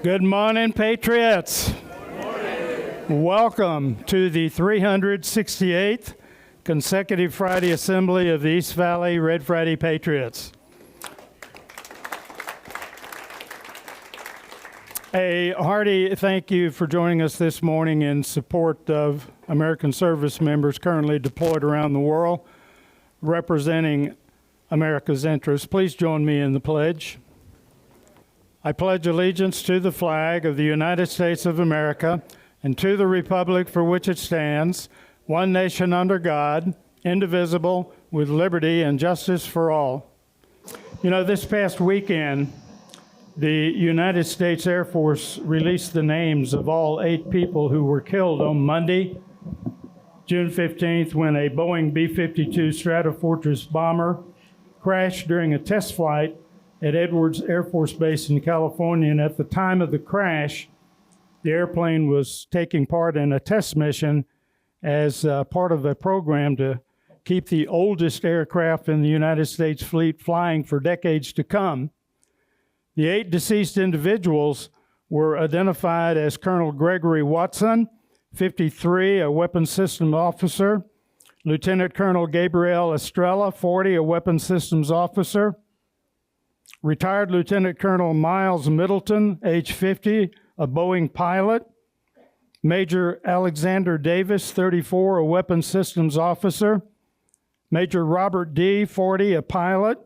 Good morning, Patriots. Good morning. Welcome to the 368th consecutive Friday Assembly of the East Valley Red Friday Patriots. A hearty thank you for joining us this morning in support of American service members currently deployed around the world, representing America's interests. Please join me in the pledge. I pledge allegiance to the flag of the United States of America and to the republic for which it stands, one nation under God, indivisible, with liberty and justice for all. You know, this past weekend, the United States Air Force released the names of all 8 people who were killed on Monday, June 15th, when a Boeing B-52 Stratofortress bomber crashed during a test flight at Edwards Air Force Base in California. And at the time of the crash, the airplane was taking part in a test mission as part of a program to keep the oldest aircraft in the United States fleet flying for decades to come. The 8 deceased individuals were identified as Colonel Gregory Watson, 53, a weapons system officer; Lieutenant Colonel Gabriel Estrella, 40, a weapons systems officer; retired Lieutenant Colonel Miles Middleton, age 50, a Boeing pilot; Major Alexander Davis, 34, a weapons systems officer; Major Robert D., 40, a pilot;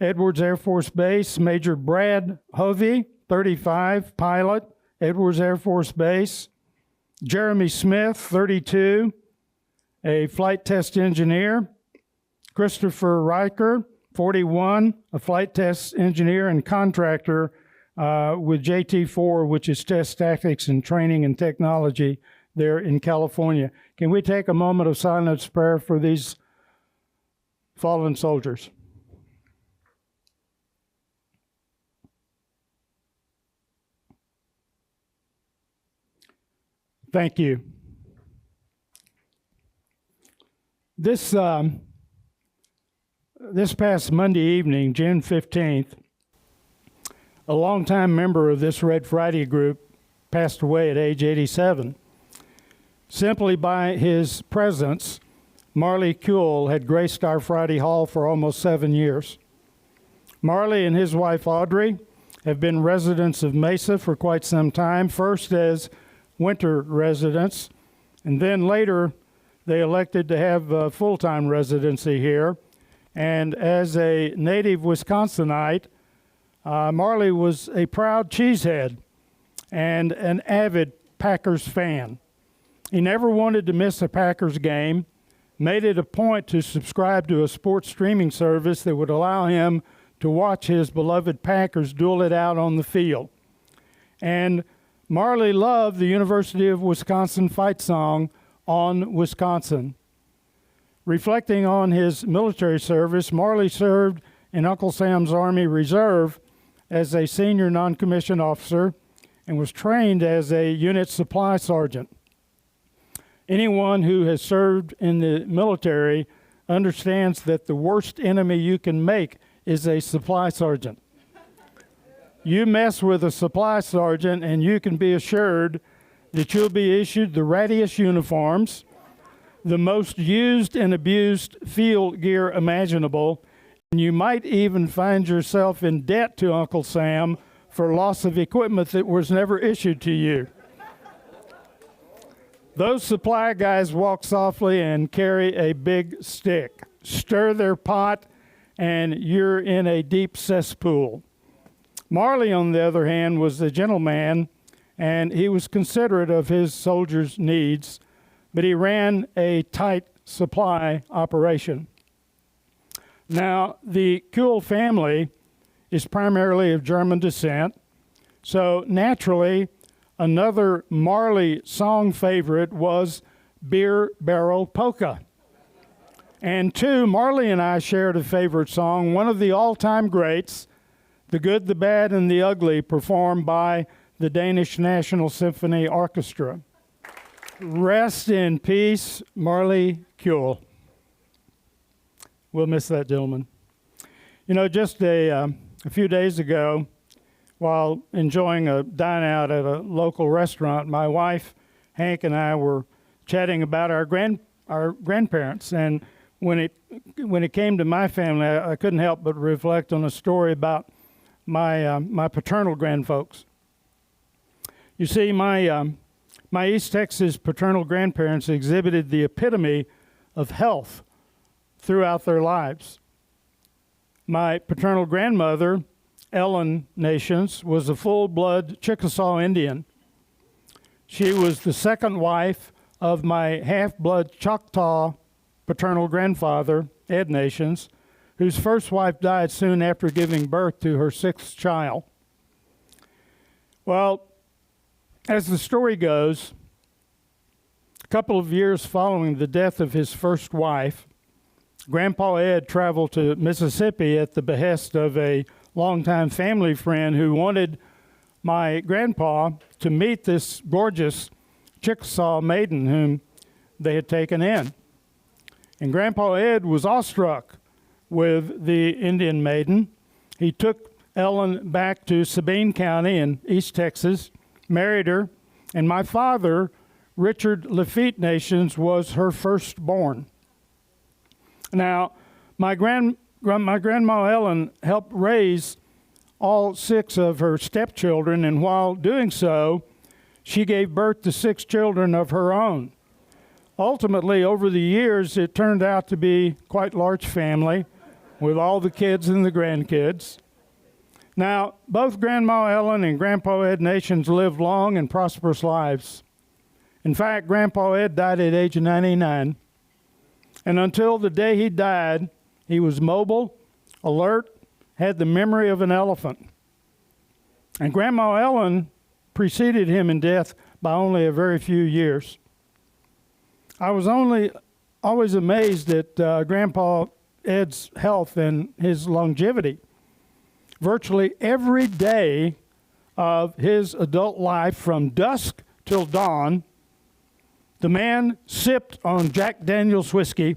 Edwards Air Force Base, Major Brad Hovey, 35, pilot, Edwards Air Force Base; Jeremy Smith, 32, a flight test engineer; Christopher Riker, 41, a flight test engineer and contractor with JT4, which is Test Tactics and Training and Technology there in California. Can we take a moment of silence prayer for these fallen soldiers? Thank you. This past Monday evening, June 15th, a longtime member of this Red Friday group passed away at age 87. Simply by his presence, Marley Kuehl had graced our Friday Hall for almost 7 years. Marley and his wife Audrey have been residents of Mesa for quite some time, first as winter residents, and then later they elected to have a full-time residency here. And as a native Wisconsinite, Marley was a proud cheesehead and an avid Packers fan. He never wanted to miss a Packers game, made it a point to subscribe to a sports streaming service that would allow him to watch his beloved Packers duel it out on the field. And Marley loved the University of Wisconsin fight song, "On Wisconsin." Reflecting on his military service, Marley served in Uncle Sam's Army Reserve as a senior non-commissioned officer and was trained as a unit supply sergeant. Anyone who has served in the military understands that the worst enemy you can make is a supply sergeant. You mess with a supply sergeant and you can be assured that you'll be issued the rattiest uniforms, the most used and abused field gear imaginable, and you might even find yourself in debt to Uncle Sam for loss of equipment that was never issued to you. Those supply guys walk softly and carry a big stick. Stir their pot, and you're in a deep cesspool. Marley, on the other hand, was a gentleman, and he was considerate of his soldiers' needs, but he ran a tight supply operation. Now, the Kuehl family is primarily of German descent, so naturally, another Marley song favorite was Beer Barrel Polka. And two, Marley and I shared a favorite song, one of the all-time greats, The Good, the Bad, and the Ugly, performed by the Danish National Symphony Orchestra. Rest in peace, Marley Kuehl. We'll miss that gentleman. You know, just a few days ago, while enjoying a dine out at a local restaurant, my wife, Hank, and I were chatting about our grandparents. And when it came to my family, I couldn't help but reflect on a story about my paternal grandfolks. You see, my East Texas paternal grandparents exhibited the epitome of health throughout their lives. My paternal grandmother, Ellen Nations, was a full-blood Chickasaw Indian. She was the second wife of my half-blood Choctaw paternal grandfather, Ed Nations, whose first wife died soon after giving birth to her sixth child. Well, as the story goes, a couple of years following the death of his first wife, Grandpa Ed traveled to Mississippi at the behest of a longtime family friend who wanted my grandpa to meet this gorgeous Chickasaw maiden whom they had taken in. And Grandpa Ed was awestruck with the Indian maiden. He took Ellen back to Sabine County in East Texas, married her, and my father, Richard Lafitte Nations, was her firstborn. Now, my grandma Ellen helped raise all six of her stepchildren, and while doing so, she gave birth to six children of her own. Ultimately, over the years, it turned out to be quite a large family with all the kids and the grandkids. Now, both Grandma Ellen and Grandpa Ed Nations lived long and prosperous lives. In fact, Grandpa Ed died at age 99. And until the day he died, he was mobile, alert, had the memory of an elephant. And Grandma Ellen preceded him in death by only a very few years. I was always amazed at Grandpa Ed's health and his longevity. Virtually every day of his adult life, from dusk till dawn, the man sipped on Jack Daniel's whiskey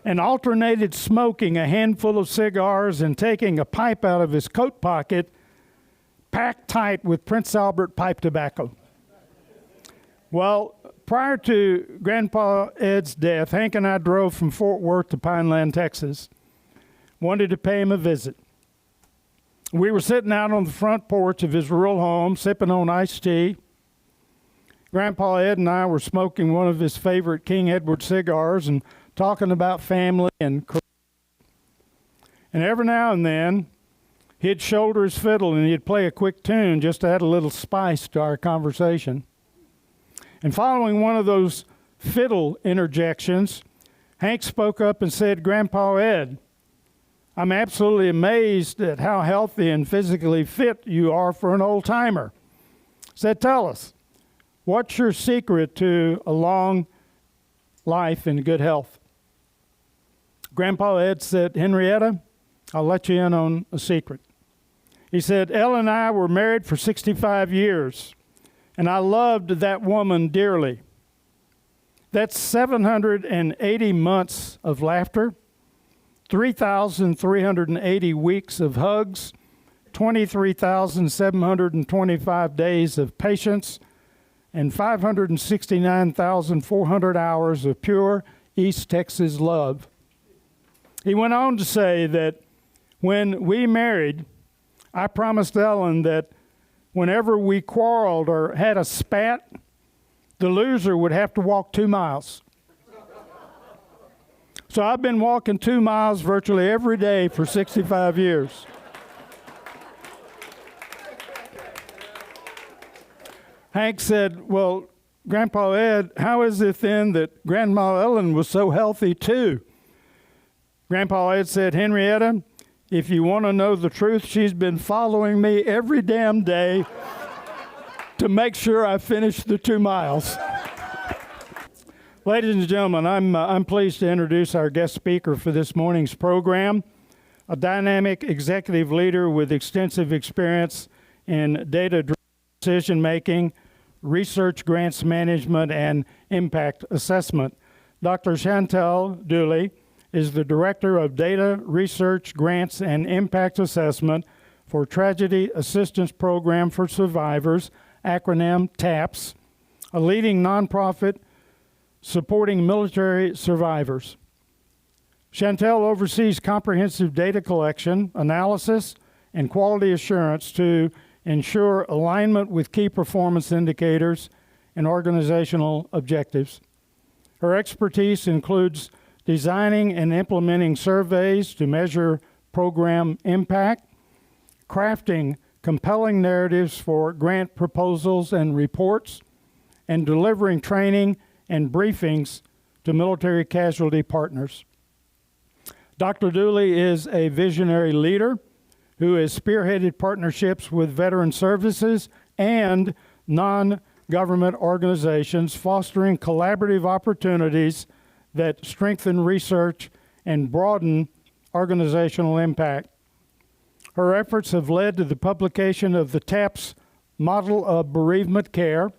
and alternated smoking a handful of cigars and taking a pipe out of his coat pocket, packed tight with Prince Albert pipe tobacco. Well, prior to Grandpa Ed's death, Hank and I drove from Fort Worth to Pineland, Texas. Wanted to pay him a visit. We were sitting out on the front porch of his rural home, sipping on iced tea. Grandpa Ed and I were smoking one of his favorite King Edward cigars and talking about family and career. And every now and then, he'd shoulder his fiddle and he'd play a quick tune just to add a little spice to our conversation. And following one of those fiddle interjections, Hank spoke up and said, "Grandpa Ed, I'm absolutely amazed at how healthy and physically fit you are for an old-timer." Said, "Tell us, what's your secret to a long life and good health?" Grandpa Ed said, "Henrietta, I'll let you in on a secret." He said, "Elle and I were married for 65 years, and I loved that woman dearly. That's 780 months of laughter, 3,380 weeks of hugs, 23,725 days of patience, and 569,400 hours of pure East Texas love." He went on to say that when we married, I promised Ellen that whenever we quarreled or had a spat, the loser would have to walk 2 miles. So I've been walking 2 miles virtually every day for 65 years. Hank said, "Well, Grandpa Ed, how is it then that Grandma Ellen was so healthy too?" Grandpa Ed said, "Henrietta, if you want to know the truth, she's been following me every damn day to make sure I finish the 2 miles." Ladies and gentlemen, I'm pleased to introduce our guest speaker for this morning's program, a dynamic executive leader with extensive experience in data-driven decision-making, research grants management, and impact assessment. Dr. Chantel Dooley is the Director of Data, Research, Grants, and Impact Assessment for Tragedy Assistance Program for Survivors, acronym TAPS, a leading nonprofit supporting military survivors. Chantel oversees comprehensive data collection, analysis, and quality assurance to ensure alignment with key performance indicators and organizational objectives. Her expertise includes designing and implementing surveys to measure program impact, crafting compelling narratives for grant proposals and reports, and delivering training and briefings to military casualty partners. Dr. Dooley is a visionary leader who has spearheaded partnerships with veteran services and non-government organizations, fostering collaborative opportunities that strengthen research and broaden organizational impact. Her efforts have led to the publication of the TAPS Model of Bereavement Care,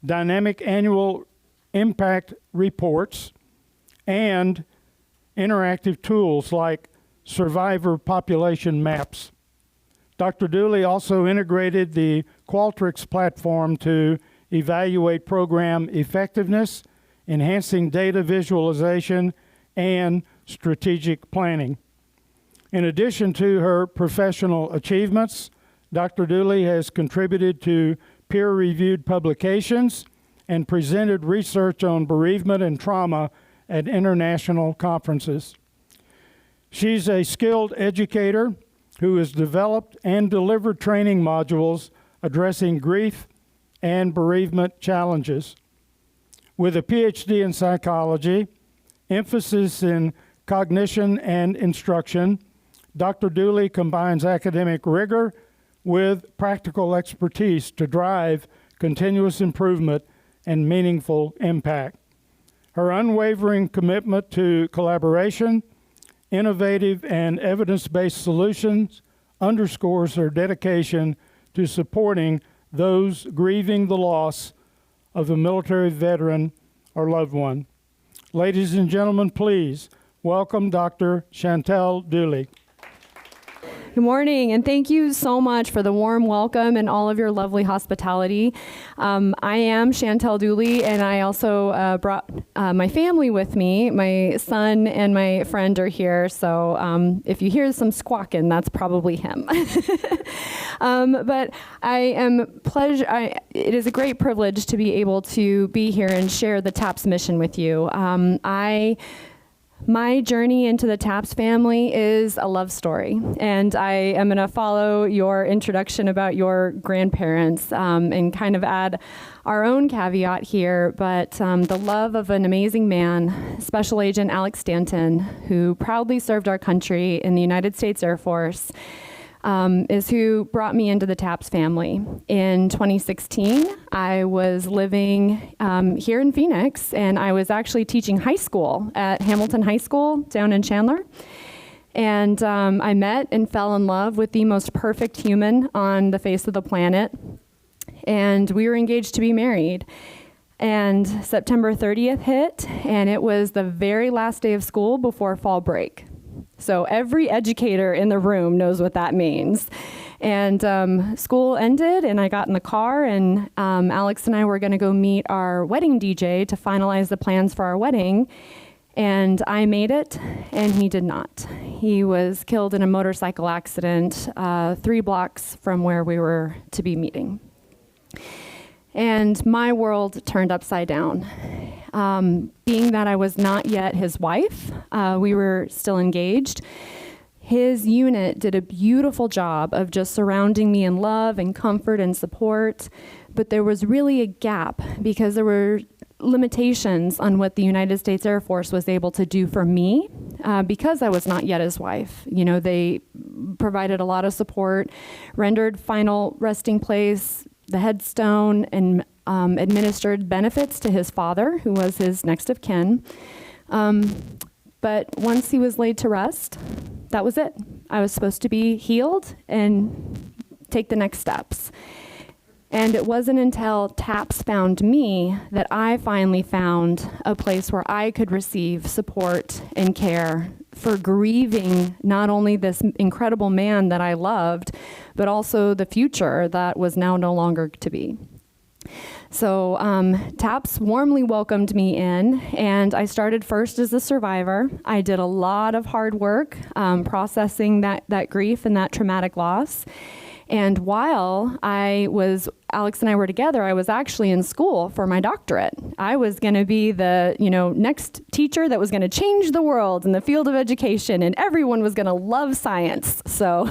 dynamic annual impact reports, and interactive tools like survivor population maps. Dr. Dooley also integrated the Qualtrics platform to evaluate program effectiveness, enhancing data visualization and strategic planning. In addition to her professional achievements, Dr. Dooley has contributed to peer-reviewed publications and presented research on bereavement and trauma at international conferences. She's a skilled educator who has developed and delivered training modules addressing grief and bereavement challenges. With a PhD in psychology, emphasis in cognition and instruction, Dr. Dooley combines academic rigor with practical expertise to drive continuous improvement and meaningful impact. Her unwavering commitment to collaboration, innovative and evidence-based solutions underscores her dedication to supporting those grieving the loss of a military veteran or loved one. Ladies and gentlemen, please welcome Dr. Chantel Dooley. Good morning, and thank you so much for the warm welcome and all of your lovely hospitality. I am Chantel Dooley, and I also brought my family with me. My son and my friend are here, so if you hear some squawking, that's probably him. But it is a great privilege to be able to be here and share the TAPS mission with you. My journey into the TAPS family is a love story, and I am going to follow your introduction about your grandparents and kind of add our own caveat here, but the love of an amazing man, Special Agent Alex Stanton, who proudly served our country in the United States Air Force, is who brought me into the TAPS family. In 2016, I was living here in Phoenix, and I was actually teaching high school at Hamilton High School down in Chandler. And I met and fell in love with the most perfect human on the face of the planet. And we were engaged to be married. And September 30th hit, and it was the very last day of school before fall break. So every educator in the room knows what that means. And school ended, and I got in the car, and Alex and I were going to go meet our wedding DJ to finalize the plans for our wedding. And I made it, and he did not. He was killed in a motorcycle accident 3 blocks from where we were to be meeting. And my world turned upside down. Being that I was not yet his wife, we were still engaged. His unit did a beautiful job of just surrounding me in love and comfort and support, but there was really a gap because there were limitations on what the United States Air Force was able to do for me because I was not yet his wife. You know, they provided a lot of support, rendered final resting place, the headstone, and administered benefits to his father, who was his next of kin. But once he was laid to rest, that was it. I was supposed to be healed and take the next steps. And it wasn't until TAPS found me that I finally found a place where I could receive support and care for grieving not only this incredible man that I loved, but also the future that was now no longer to be. So TAPS warmly welcomed me in, and I started first as a survivor. I did a lot of hard work processing that grief and that traumatic loss. And while Alex and I were together, I was actually in school for my doctorate. I was going to be the, next teacher that was going to change the world in the field of education, and everyone was going to love science. So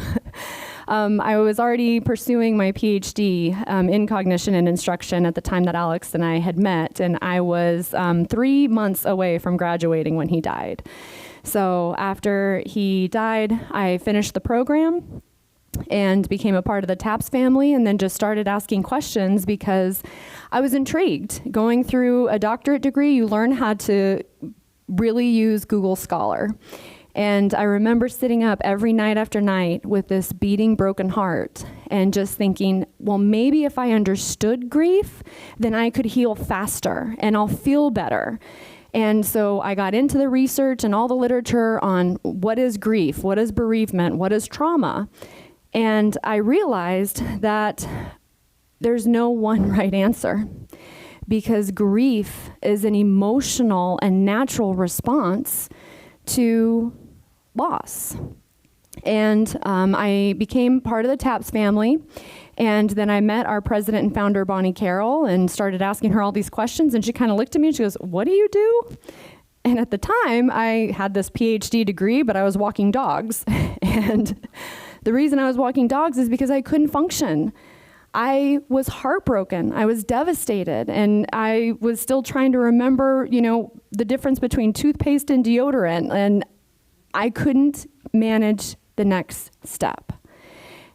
I was already pursuing my PhD in cognition and instruction at the time that Alex and I had met, and I was 3 months away from graduating when he died. So after he died, I finished the program and became a part of the TAPS family, and then just started asking questions because I was intrigued. Going through a doctorate degree, you learn how to really use Google Scholar. And I remember sitting up every night after night with this beating, broken heart and just thinking, well, maybe if I understood grief, then I could heal faster and I'll feel better. And so I got into the research and all the literature on what is grief, what is bereavement, what is trauma. And I realized that there's no one right answer, because grief is an emotional and natural response to loss. And I became part of the TAPS family, and then I met our president and founder, Bonnie Carroll, and started asking her all these questions, and she kind of looked at me and she goes, "What do you do?" And at the time, I had this PhD degree, but I was walking dogs. And the reason I was walking dogs is because I couldn't function. I was heartbroken. I was devastated. And I was still trying to remember, the difference between toothpaste and deodorant. And I couldn't manage the next step.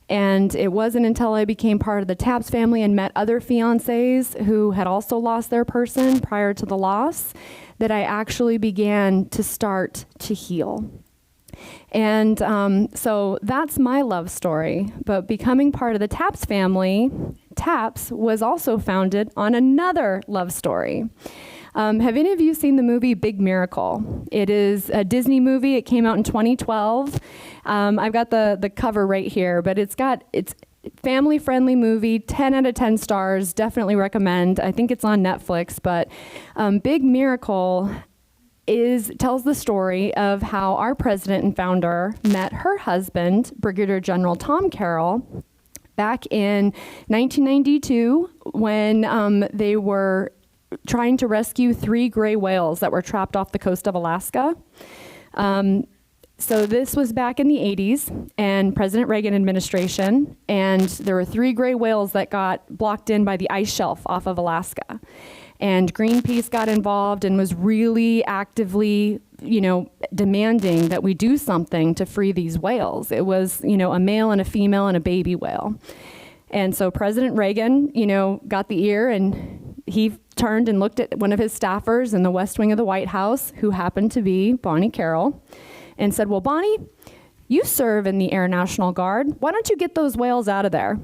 And it wasn't until I became part of the TAPS family and met other fiancés who had also lost their person prior to the loss that I actually began to start to heal. And so that's my love story. But becoming part of the TAPS family, TAPS was also founded on another love story. Have any of you seen the movie Big Miracle? It is a Disney movie. It came out in 2012. I've got the cover right here, but it's family-friendly movie, 10 out of 10 stars, definitely recommend. I think it's on Netflix, but Big Miracle tells the story of how our president and founder met her husband, Brigadier General Tom Carroll, back in 1992 when they were trying to rescue 3 gray whales that were trapped off the coast of Alaska. So this was back in the 80s and President Reagan administration, and there were 3 gray whales that got blocked in by the ice shelf off of Alaska. And Greenpeace got involved and was really actively, demanding that we do something to free these whales. It was, a male and a female and a baby whale. And so President Reagan, got the ear, and he turned and looked at one of his staffers in the West Wing of the White House, who happened to be Bonnie Carroll, and said, "Well, Bonnie, you serve in the Air National Guard. Why don't you get those whales out of there?"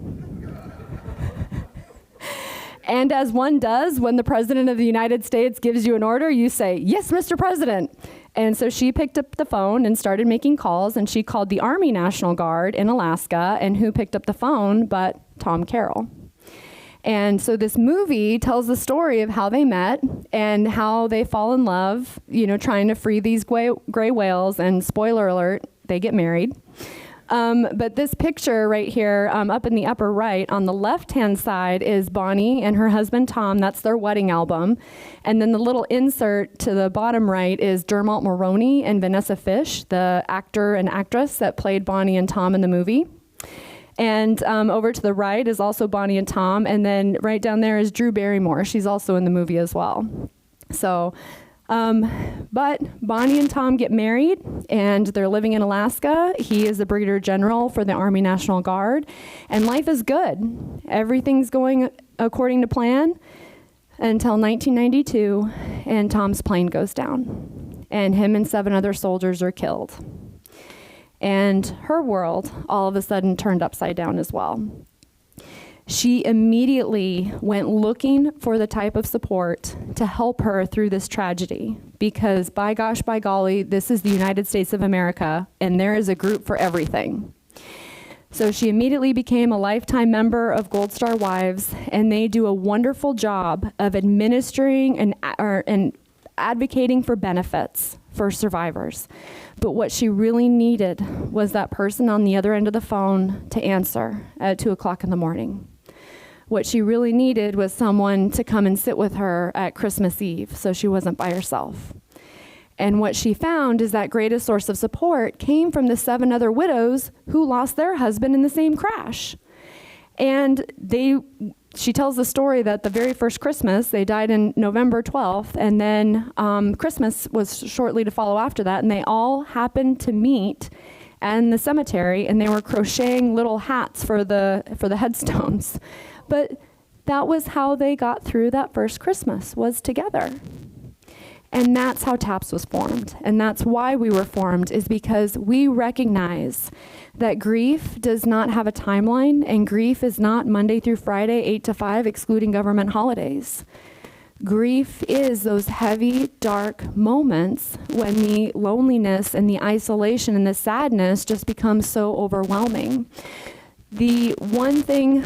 And as one does, when the President of the United States gives you an order, you say, "Yes, Mr. President." And so she picked up the phone and started making calls, and she called the Army National Guard in Alaska, and who picked up the phone but Tom Carroll. And so this movie tells the story of how they met and how they fall in love, trying to free these gray whales, and spoiler alert, they get married. But this picture right here, up in the upper right, on the left-hand side is Bonnie and her husband Tom. That's their wedding album. And then the little insert to the bottom right is Dermot Mulroney and Vanessa Fish, the actor and actress that played Bonnie and Tom in the movie. And over to the right is also Bonnie and Tom. And then right down there is Drew Barrymore. She's also in the movie as well. So, but Bonnie and Tom get married, and they're living in Alaska. He is the Brigadier General for the Army National Guard, and life is good. Everything's going according to plan until 1992, and Tom's plane goes down, and him and 7 other soldiers are killed. And her world all of a sudden turned upside down as well. She immediately went looking for the type of support to help her through this tragedy, because by gosh, by golly, this is the United States of America, and there is a group for everything. So she immediately became a lifetime member of Gold Star Wives, and they do a wonderful job of administering and advocating for benefits for survivors. But what she really needed was that person on the other end of the phone to answer at 2 o'clock in the morning. What she really needed was someone to come and sit with her at Christmas Eve so she wasn't by herself. And what she found is that greatest source of support came from the 7 other widows who lost their husband in the same crash. And she tells the story that the very first Christmas, they died in November 12th, and then Christmas was shortly to follow after that, and they all happened to meet in the cemetery, and they were crocheting little hats for the headstones. But that was how they got through that first Christmas, was together. And that's how TAPS was formed. And that's why we were formed, is because we recognize that grief does not have a timeline, and grief is not Monday through Friday, 8 to 5, excluding government holidays. Grief is those heavy, dark moments when the loneliness and the isolation and the sadness just becomes so overwhelming. The one thing,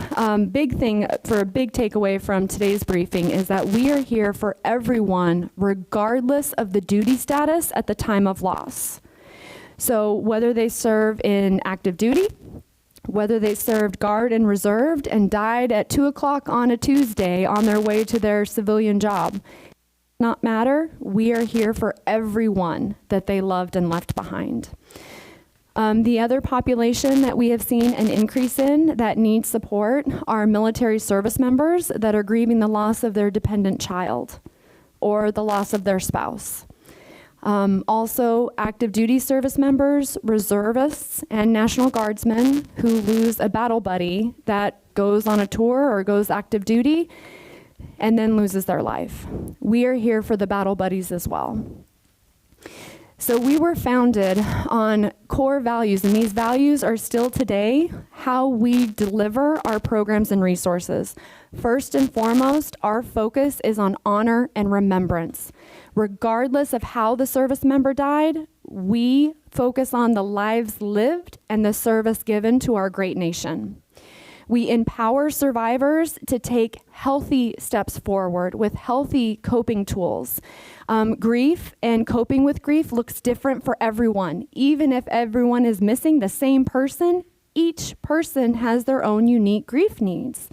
big thing for a big takeaway from today's briefing is that we are here for everyone, regardless of the duty status at the time of loss. So whether they serve in active duty, whether they served guard and reserved and died at 2 o'clock on a Tuesday on their way to their civilian job, not matter, we are here for everyone that they loved and left behind. The other population that we have seen an increase in that needs support are military service members that are grieving the loss of their dependent child or the loss of their spouse. Also, active duty service members, reservists, and National Guardsmen who lose a battle buddy that goes on a tour or goes active duty and then loses their life. We are here for the battle buddies as well. So we were founded on core values, and these values are still today how we deliver our programs and resources. First and foremost, our focus is on honor and remembrance. Regardless of how the service member died, we focus on the lives lived and the service given to our great nation. We empower survivors to take healthy steps forward with healthy coping tools. Grief and coping with grief looks different for everyone. Even if everyone is missing the same person, each person has their own unique grief needs.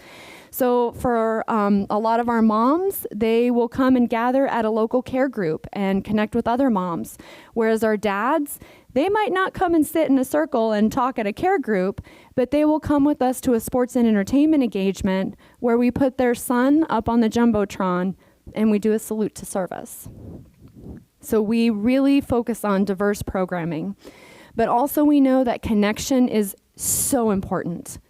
So for a lot of our moms, they will come and gather at a local care group and connect with other moms. Whereas our dads, they might not come and sit in a circle and talk at a care group, but they will come with us to a sports and entertainment engagement where we put their son up on the Jumbotron and we do a salute to service. So we really focus on diverse programming. But also we know that connection is so important.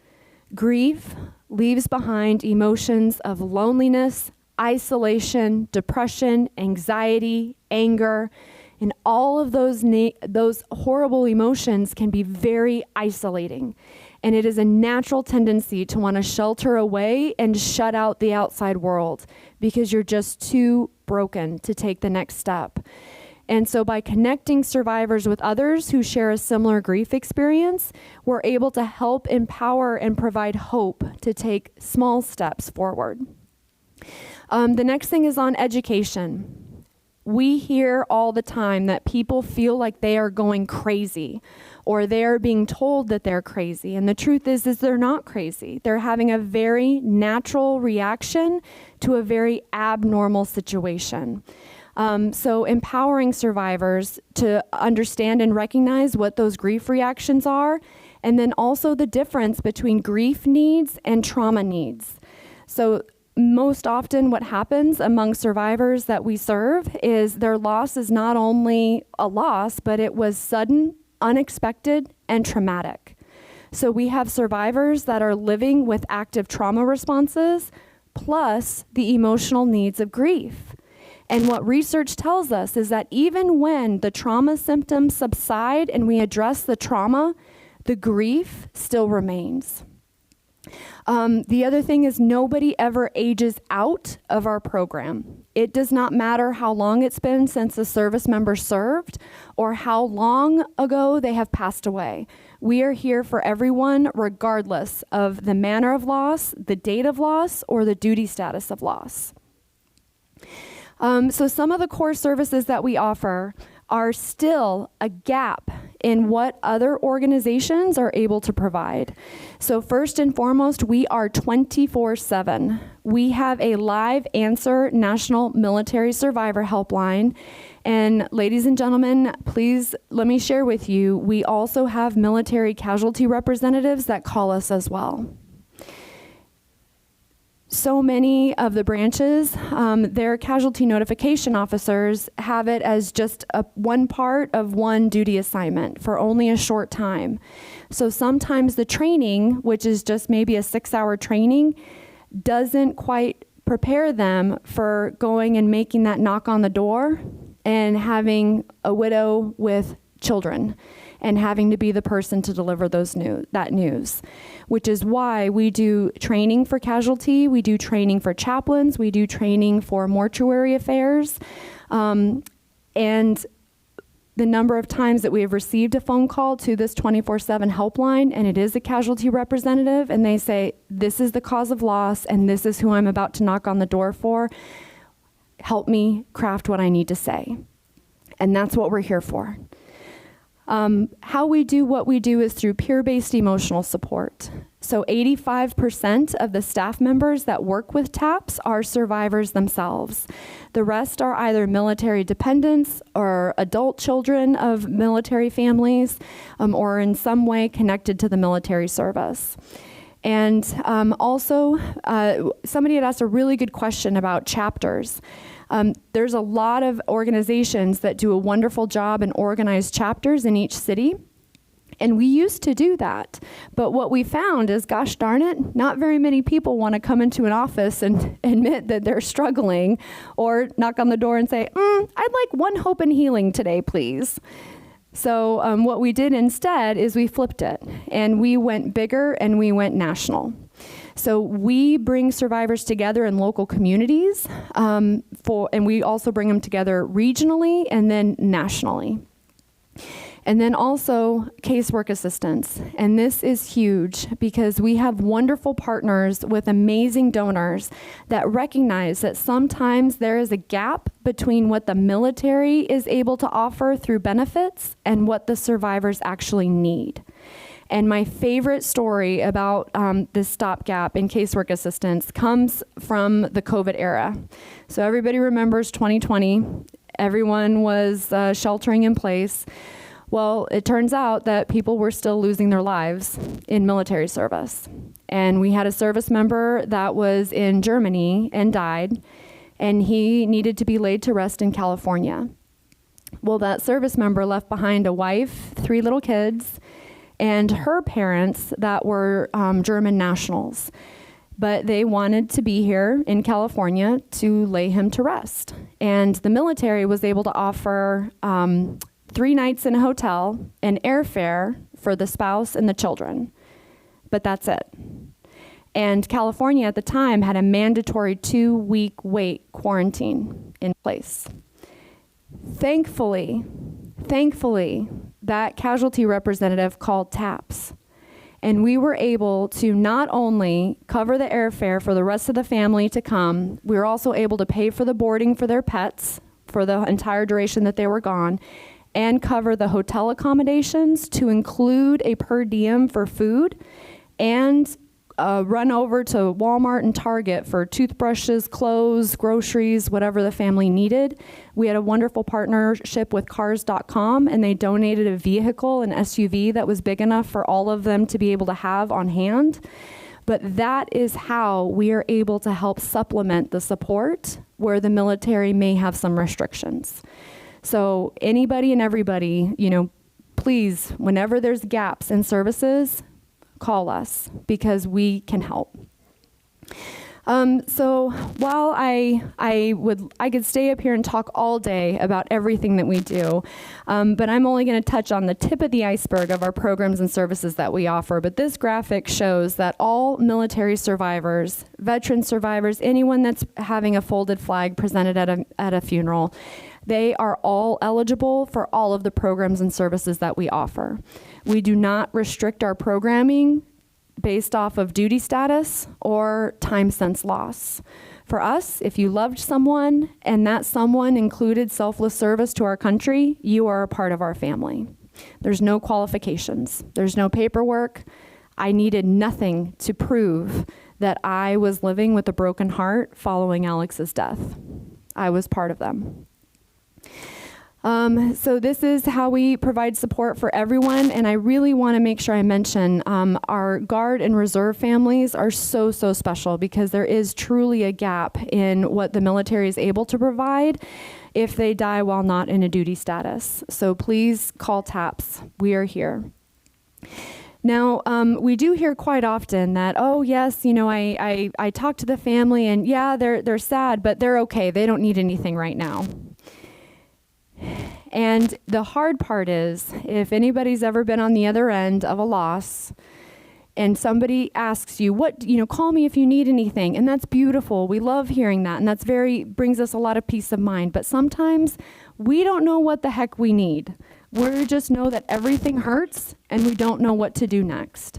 Grief leaves behind emotions of loneliness, isolation, depression, anxiety, anger, and all of those horrible emotions can be very isolating. And it is a natural tendency to want to shelter away and shut out the outside world because you're just too broken to take the next step. And so by connecting survivors with others who share a similar grief experience, we're able to help empower and provide hope to take small steps forward. The next thing is on education. We hear all the time that people feel like they are going crazy or they're being told that they're crazy. And the truth is they're not crazy. They're having a very natural reaction to a very abnormal situation. So empowering survivors to understand and recognize what those grief reactions are, and then also the difference between grief needs and trauma needs. So most often what happens among survivors that we serve is their loss is not only a loss, but it was sudden, unexpected, and traumatic. So we have survivors that are living with active trauma responses, plus the emotional needs of grief. And what research tells us is that even when the trauma symptoms subside and we address the trauma, the grief still remains. The other thing is nobody ever ages out of our program. It does not matter how long it's been since a service member served or how long ago they have passed away. We are here for everyone regardless of the manner of loss, the date of loss, or the duty status of loss. So some of the core services that we offer are still a gap in what other organizations are able to provide. So first and foremost, we are 24/7. We have a live answer National Military Survivor Helpline. And ladies and gentlemen, please let me share with you, we also have military casualty representatives that call us as well. So many of the branches, their casualty notification officers have it as just one part of one duty assignment for only a short time. So sometimes the training, which is just maybe a 6-hour training, doesn't quite prepare them for going and making that knock on the door and having a widow with children and having to be the person to deliver that news, which is why we do training for casualty, we do training for chaplains, we do training for mortuary affairs, and the number of times that we have received a phone call to this 24/7 helpline, and it is a casualty representative, and they say, this is the cause of loss, and this is who I'm about to knock on the door for. Help me craft what I need to say. And that's what we're here for. How we do what we do is through peer-based emotional support. So 85% of the staff members that work with TAPS are survivors themselves. The rest are either military dependents or adult children of military families, or in some way connected to the military service. And also, somebody had asked a really good question about chapters. There's a lot of organizations that do a wonderful job in organized chapters in each city. And we used to do that. But what we found is, gosh darn it, not very many people want to come into an office and admit that they're struggling or knock on the door and say, I'd like one hope and healing today, please. So what we did instead is we flipped it and we went bigger and we went national. So we bring survivors together in local communities, and we also bring them together regionally and then nationally. And then also casework assistance. And this is huge because we have wonderful partners with amazing donors that recognize that sometimes there is a gap between what the military is able to offer through benefits and what the survivors actually need. And my favorite story about this stopgap in casework assistance comes from the COVID era. So everybody remembers 2020. Everyone was sheltering in place. Well, it turns out that people were still losing their lives in military service. And we had a service member that was in Germany and died, and he needed to be laid to rest in California. Well, that service member left behind a wife, 3 little kids, and her parents that were German nationals. But they wanted to be here in California to lay him to rest. And the military was able to offer 3 nights in a hotel and airfare for the spouse and the children. But that's it. And California at the time had a mandatory 2-week wait quarantine in place. Thankfully, that casualty representative called TAPS. And we were able to not only cover the airfare for the rest of the family to come, we were also able to pay for the boarding for their pets for the entire duration that they were gone, and cover the hotel accommodations to include a per diem for food, and run over to Walmart and Target for toothbrushes, clothes, groceries, whatever the family needed. We had a wonderful partnership with Cars.com, and they donated a vehicle, an SUV that was big enough for all of them to be able to have on hand. But that is how we are able to help supplement the support where the military may have some restrictions. So anybody and everybody, please, whenever there's gaps in services, call us because we can help. So while I could stay up here and talk all day about everything that we do, but I'm only going to touch on the tip of the iceberg of our programs and services that we offer. But this graphic shows that all military survivors, veteran survivors, anyone that's having a folded flag presented at a funeral, they are all eligible for all of the programs and services that we offer. We do not restrict our programming based off of duty status or time since loss. For us, if you loved someone and that someone included selfless service to our country, you are a part of our family. There's no qualifications. There's no paperwork. I needed nothing to prove that I was living with a broken heart following Alex's death. I was part of them. So this is how we provide support for everyone, and I really want to make sure I mention our Guard and Reserve families are so special because there is truly a gap in what the military is able to provide if they die while not in a duty status. So please call TAPS. We are here. Now, we do hear quite often that, oh yes, I talked to the family and yeah, they're sad, but they're okay. They don't need anything right now. And the hard part is, if anybody's ever been on the other end of a loss and somebody asks you, call me if you need anything. And that's beautiful. We love hearing that. And that's brings us a lot of peace of mind. But sometimes we don't know what the heck we need. We just know that everything hurts and we don't know what to do next.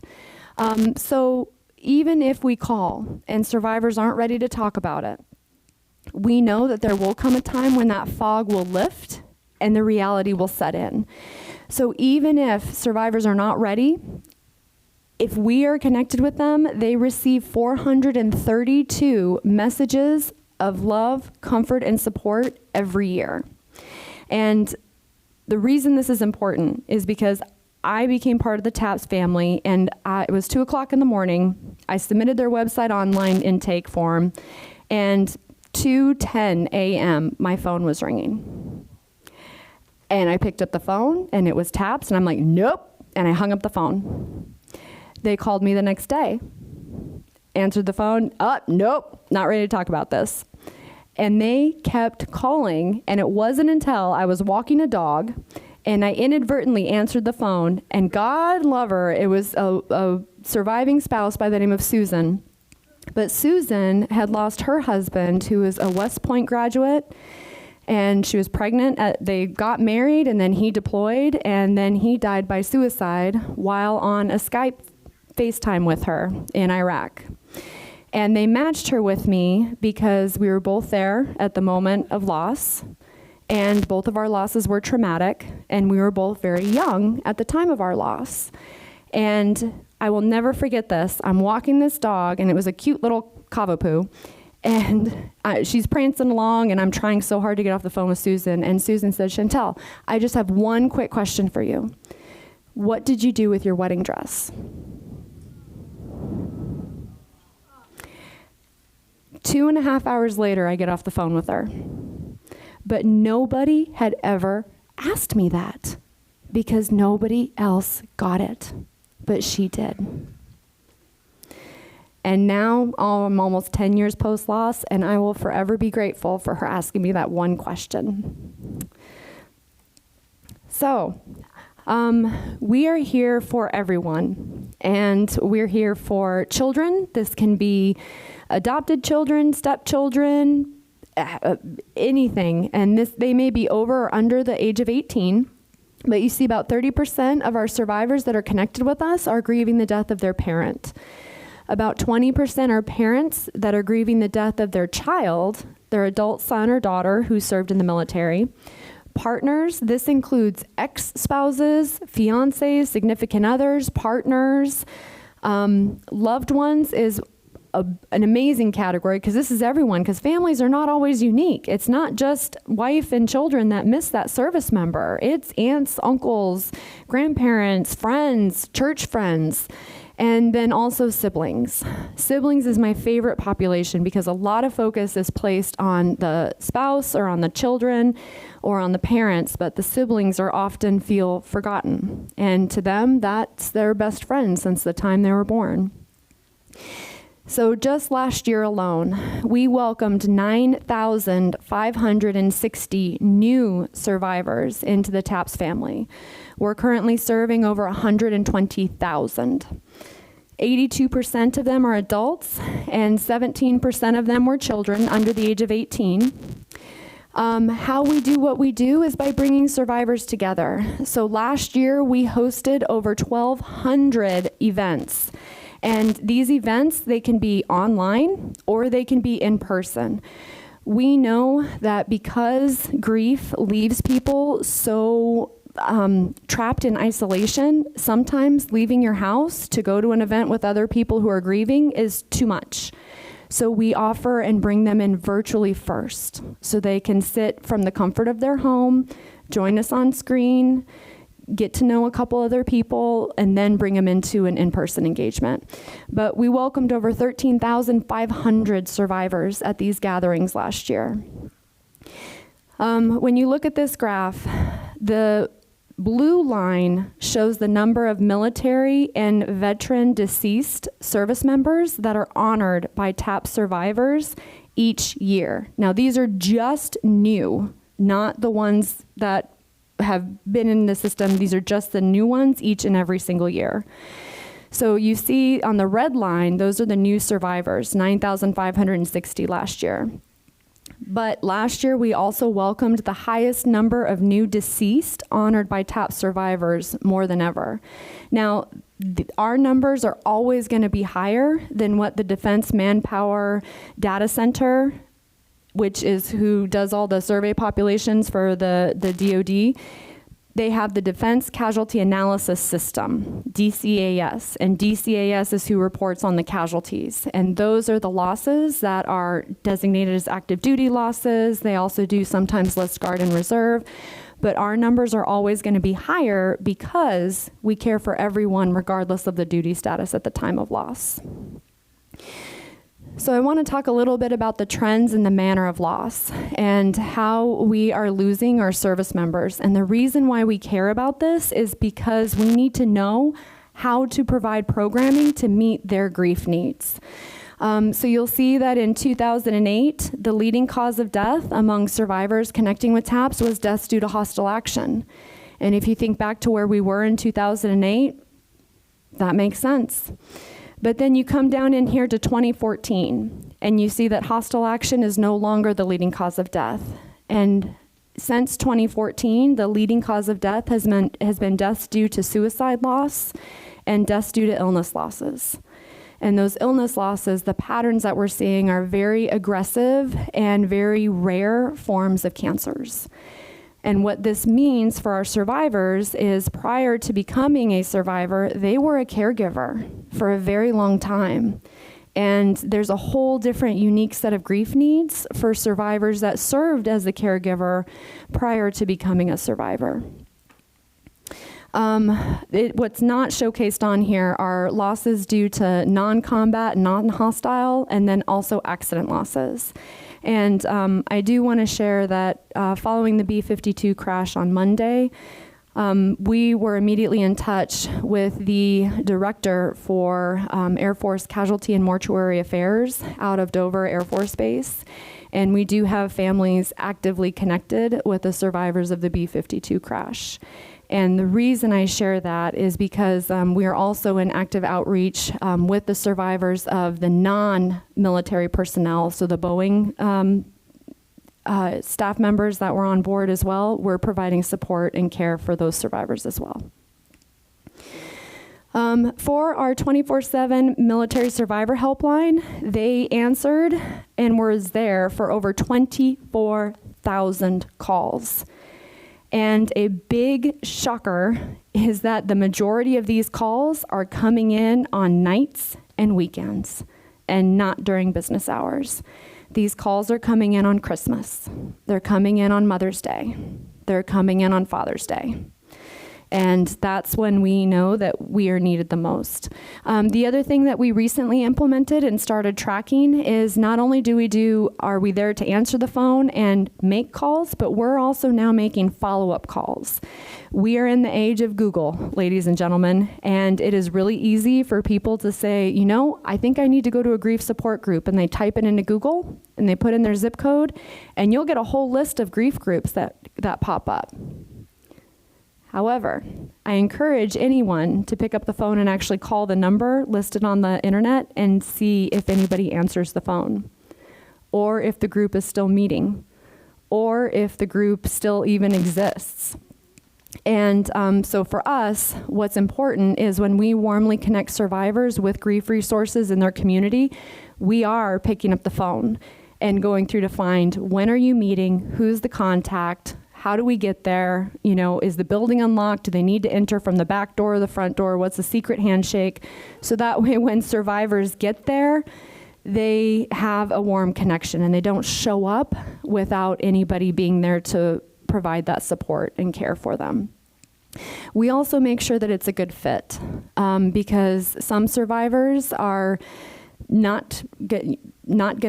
So even if we call and survivors aren't ready to talk about it, we know that there will come a time when that fog will lift and the reality will set in. So even if survivors are not ready, if we are connected with them, they receive 432 messages of love, comfort, and support every year. And the reason this is important is because I became part of the TAPS family, and it was 2 o'clock in the morning. I submitted their website online intake form, and 2:10 a.m., my phone was ringing. And I picked up the phone, and it was TAPS, and I'm like, nope, and I hung up the phone. They called me the next day, answered the phone, nope, not ready to talk about this. And they kept calling, and it wasn't until I was walking a dog, and I inadvertently answered the phone, and God love her, it was a surviving spouse by the name of Susan. But Susan had lost her husband, who was a West Point graduate, and she was pregnant. They got married, and then he deployed, and then he died by suicide while on a Skype FaceTime with her in Iraq. And they matched her with me because we were both there at the moment of loss, and both of our losses were traumatic, and we were both very young at the time of our loss. And I will never forget this. I'm walking this dog, and it was a cute little Cavapoo, and she's prancing along, and I'm trying so hard to get off the phone with Susan, and Susan said, Chantel, I just have one quick question for you. What did you do with your wedding dress? 2.5 hours later, I get off the phone with her. But nobody had ever asked me that because nobody else got it, but she did. And now I'm almost 10 years post-loss, and I will forever be grateful for her asking me that one question. So, we are here for everyone, and we're here for children. This can be adopted children, stepchildren, anything. And they may be over or under the age of 18. But you see about 30% of our survivors that are connected with us are grieving the death of their parent. About 20% are parents that are grieving the death of their child, their adult son or daughter who served in the military. Partners, this includes ex-spouses, fiancés, significant others, partners. Loved ones is an amazing category because this is everyone, because families are not always unique. It's not just wife and children that miss that service member. It's aunts, uncles, grandparents, friends, church friends, and then also siblings. Siblings is my favorite population because a lot of focus is placed on the spouse or on the children or on the parents, but the siblings are often feel forgotten. And to them, that's their best friend since the time they were born. So just last year alone, we welcomed 9,560 new survivors into the TAPS family. We're currently serving over 120,000. 82% of them are adults, and 17% of them were children under the age of 18. How we do what we do is by bringing survivors together. So last year, we hosted over 1,200 events. And these events, they can be online or they can be in person. We know that because grief leaves people so trapped in isolation, sometimes leaving your house to go to an event with other people who are grieving is too much. So we offer and bring them in virtually first, so they can sit from the comfort of their home, join us on screen, get to know a couple other people, and then bring them into an in-person engagement. But we welcomed over 13,500 survivors at these gatherings last year. When you look at this graph, the blue line shows the number of military and veteran deceased service members that are honored by TAP survivors each year. Now, these are just new, not the ones that have been in the system. These are just the new ones each and every single year. So you see on the red line, those are the new survivors, 9,560 last year. But last year, we also welcomed the highest number of new deceased honored by TAP survivors more than ever. Now, our numbers are always going to be higher than what the Defense Manpower Data Center, which is who does all the survey populations for the DoD. They have the Defense Casualty Analysis System, DCAS, and DCAS is who reports on the casualties. And those are the losses that are designated as active duty losses. They also do sometimes list guard and reserve. But our numbers are always going to be higher because we care for everyone regardless of the duty status at the time of loss. So I want to talk a little bit about the trends in the manner of loss and how we are losing our service members. And the reason why we care about this is because we need to know how to provide programming to meet their grief needs. So you'll see that in 2008, the leading cause of death among survivors connecting with TAPS was deaths due to hostile action. And if you think back to where we were in 2008, that makes sense. But then you come down in here to 2014, and you see that hostile action is no longer the leading cause of death. And since 2014, the leading cause of death has been deaths due to suicide loss and deaths due to illness losses. And those illness losses, the patterns that we're seeing are very aggressive and very rare forms of cancers. And what this means for our survivors is prior to becoming a survivor, they were a caregiver for a very long time. And there's a whole different unique set of grief needs for survivors that served as a caregiver prior to becoming a survivor. What's not showcased on here are losses due to non-combat, non-hostile, and then also accident losses. And I do want to share that following the B-52 crash on Monday, we were immediately in touch with the director for Air Force Casualty and Mortuary Affairs out of Dover Air Force Base. And we do have families actively connected with the survivors of the B-52 crash. And the reason I share that is because we are also in active outreach with the survivors of the non-military personnel, so the Boeing staff members that were on board as well. We're providing support and care for those survivors as well. For our 24/7 military survivor helpline, they answered and was there for over 24,000 calls. And a big shocker is that the majority of these calls are coming in on nights and weekends and not during business hours. These calls are coming in on Christmas. They're coming in on Mother's Day. They're coming in on Father's Day. And that's when we know that we are needed the most. The other thing that we recently implemented and started tracking is not only are we there to answer the phone and make calls, but we're also now making follow-up calls. We are in the age of Google, ladies and gentlemen, and it is really easy for people to say, you know, I think I need to go to a grief support group, and they type it into Google and they put in their zip code, and you'll get a whole list of grief groups that pop up. However, I encourage anyone to pick up the phone and actually call the number listed on the internet and see if anybody answers the phone, or if the group is still meeting, or if the group still even exists. And so for us, what's important is when we warmly connect survivors with grief resources in their community, we are picking up the phone and going through to find, when are you meeting, who's the contact, how do we get there? You know, is the building unlocked? Do they need to enter from the back door or the front door? What's the secret handshake? So that way when survivors get there, they have a warm connection and they don't show up without anybody being there to provide that support and care for them. We also make sure that it's a good fit because some survivors are not going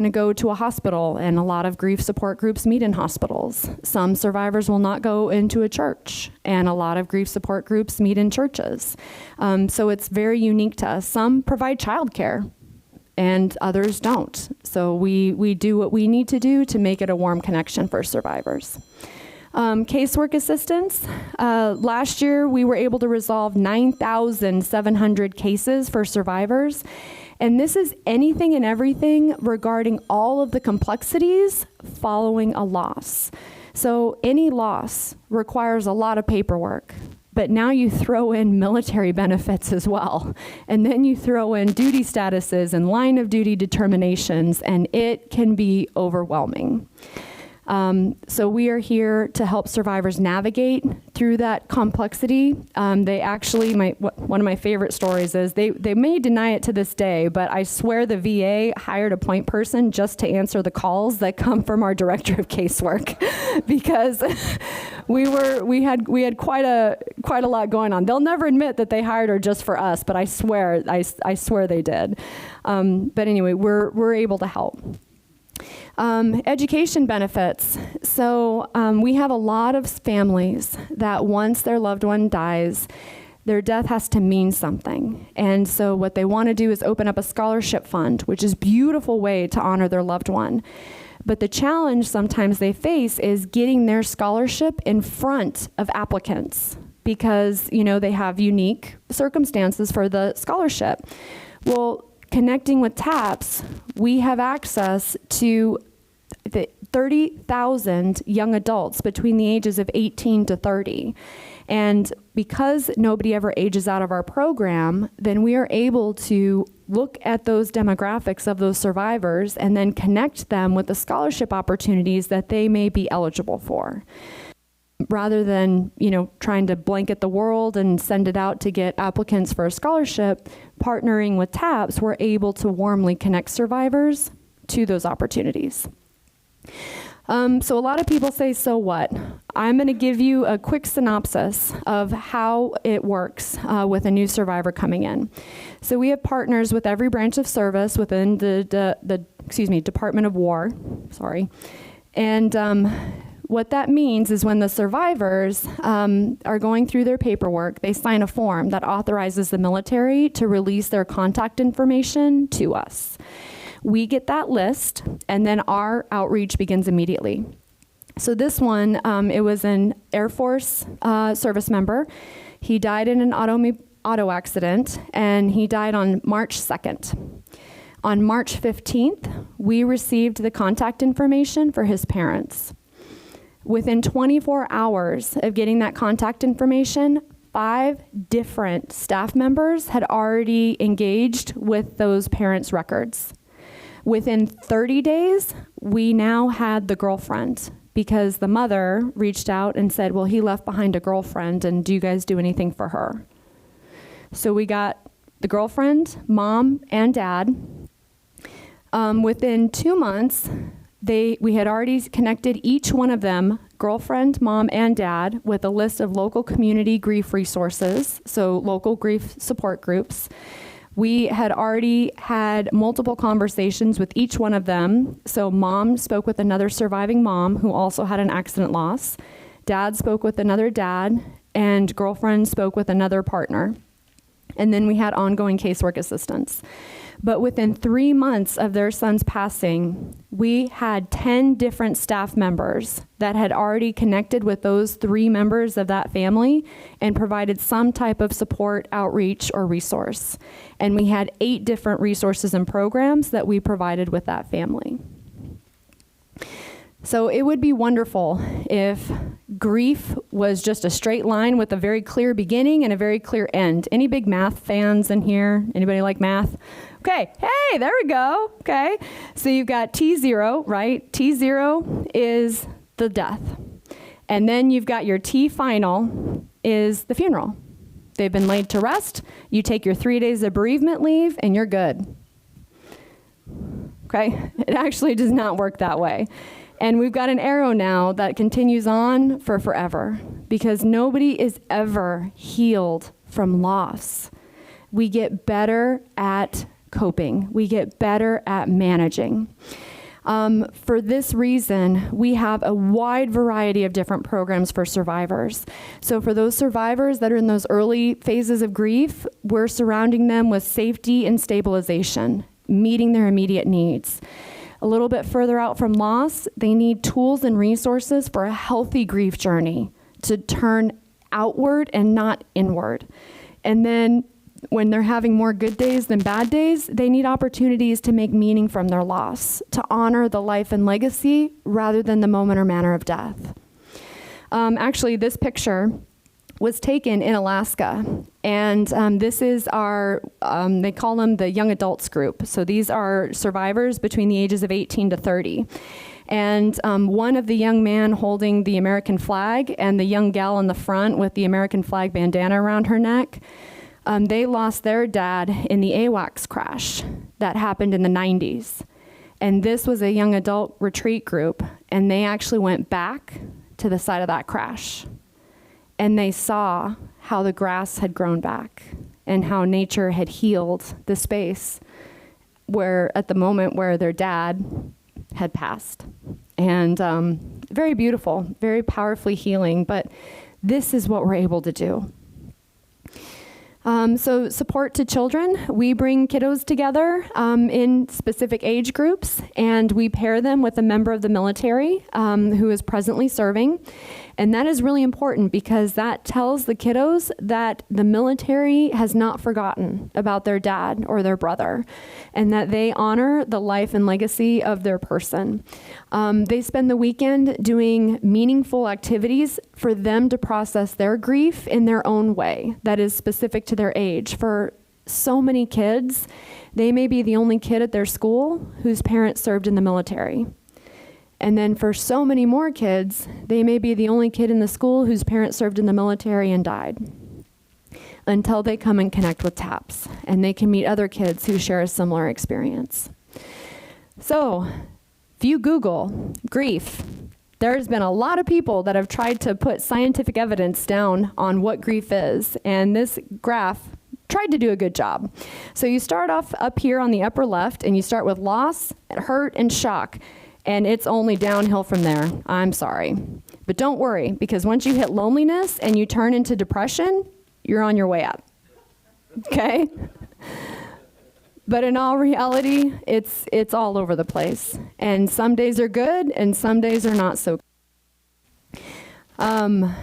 to go to a hospital, and a lot of grief support groups meet in hospitals. Some survivors will not go into a church, and a lot of grief support groups meet in churches. So it's very unique to us. Some provide childcare, and others don't. So we do what we need to do to make it a warm connection for survivors. Casework assistance. Last year, we were able to resolve 9,700 cases for survivors. And this is anything and everything regarding all of the complexities following a loss. So any loss requires a lot of paperwork. But now you throw in military benefits as well. And then you throw in duty statuses and line of duty determinations, and it can be overwhelming. So we are here to help survivors navigate through that complexity. They actually, one of my favorite stories is they may deny it to this day, but I swear the VA hired a point person just to answer the calls that come from our director of casework, because we had quite a lot going on. They'll never admit that they hired her just for us, but I swear they did. But anyway, we're able to help. Education benefits. So we have a lot of families that once their loved one dies, their death has to mean something. And so what they want to do is open up a scholarship fund, which is a beautiful way to honor their loved one. But the challenge sometimes they face is getting their scholarship in front of applicants because, you know, they have unique circumstances for the scholarship. Well, connecting with TAPS, we have access to the 30,000 young adults between the ages of 18 to 30. And because nobody ever ages out of our program, then we are able to look at those demographics of those survivors and then connect them with the scholarship opportunities that they may be eligible for. Rather than, you know, trying to blanket the world and send it out to get applicants for a scholarship, partnering with TAPS, we're able to warmly connect survivors to those opportunities. So a lot of people say, so what? I'm going to give you a quick synopsis of how it works with a new survivor coming in. So we have partners with every branch of service within the Department of War, and what that means is when the survivors are going through their paperwork, they sign a form that authorizes the military to release their contact information to us. We get that list, and then our outreach begins immediately. So this one, it was an Air Force service member. He died in an auto accident, and he died on March 2nd. On March 15th, we received the contact information for his parents. Within 24 hours of getting that contact information, 5 different staff members had already engaged with those parents' records. Within 30 days, we now had the girlfriend because the mother reached out and said, well, he left behind a girlfriend, and do you guys do anything for her? So we got the girlfriend, mom, and dad. Within 2 months, we had already connected each one of them girlfriend, mom, and dad with a list of local community grief resources, so local grief support groups. We had already had multiple conversations with each one of them. So mom spoke with another surviving mom who also had an accident loss. Dad spoke with another dad, and girlfriend spoke with another partner. And then we had ongoing casework assistance. But within 3 months of their son's passing, we had 10 different staff members that had already connected with those 3 members of that family and provided some type of support, outreach, or resource. And we had 8 different resources and programs that we provided with that family. So it would be wonderful if grief was just a straight line with a very clear beginning and a very clear end. Any big math fans in here? Anybody like math? Okay, hey, there we go. Okay, so you've got T0, right? T0 is the death. And then you've got your T final is the funeral. They've been laid to rest. You take your 3 days of bereavement leave and you're good. Okay, it actually does not work that way. And we've got an arrow now that continues on for forever because nobody is ever healed from loss. We get better at coping. We get better at managing. For this reason, we have a wide variety of different programs for survivors. So for those survivors that are in those early phases of grief, we're surrounding them with safety and stabilization, meeting their immediate needs. A little bit further out from loss, they need tools and resources for a healthy grief journey to turn outward and not inward. And then when they're having more good days than bad days, they need opportunities to make meaning from their loss, to honor the life and legacy rather than the moment or manner of death. Actually, this picture was taken in Alaska. And this is our, they call them the young adults group. So these are survivors between the ages of 18 to 30. And one of the young man holding the American flag and the young gal in the front with the American flag bandana around her neck, they lost their dad in the AWACS crash that happened in the 90s. And this was a young adult retreat group, and they actually went back to the site of that crash. And they saw how the grass had grown back and how nature had healed the space where, at the moment where their dad had passed. And very beautiful, very powerfully healing, but this is what we're able to do. So support to children, we bring kiddos together in specific age groups, and we pair them with a member of the military who is presently serving. And that is really important because that tells the kiddos that the military has not forgotten about their dad or their brother, and that they honor the life and legacy of their person. They spend the weekend doing meaningful activities for them to process their grief in their own way that is specific to their age. For so many kids, they may be the only kid at their school whose parents served in the military. And then for so many more kids, they may be the only kid in the school whose parents served in the military and died, until they come and connect with TAPS and they can meet other kids who share a similar experience. So if you Google grief, there's been a lot of people that have tried to put scientific evidence down on what grief is, and this graph tried to do a good job. So you start off up here on the upper left, and you start with loss, hurt, and shock. And it's only downhill from there. I'm sorry. But don't worry, because once you hit loneliness and you turn into depression, you're on your way up. Okay? But in all reality, it's all over the place. And some days are good, and some days are not so good.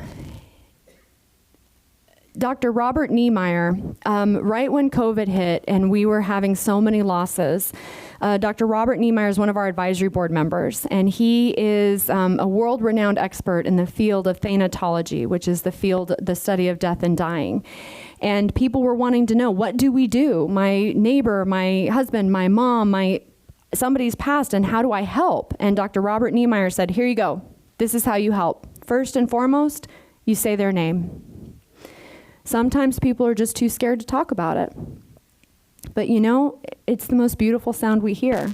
Dr. Robert Niemeyer, right when COVID hit and we were having so many losses, Dr. Robert Niemeyer is one of our advisory board members, and he is a world-renowned expert in the field of thanatology, which is the study of death and dying. And people were wanting to know, what do we do? My neighbor, my husband, my mom, somebody's passed, and how do I help? And Dr. Robert Niemeyer said, here you go. This is how you help. First and foremost, you say their name. Sometimes people are just too scared to talk about it. But you know, it's the most beautiful sound we hear.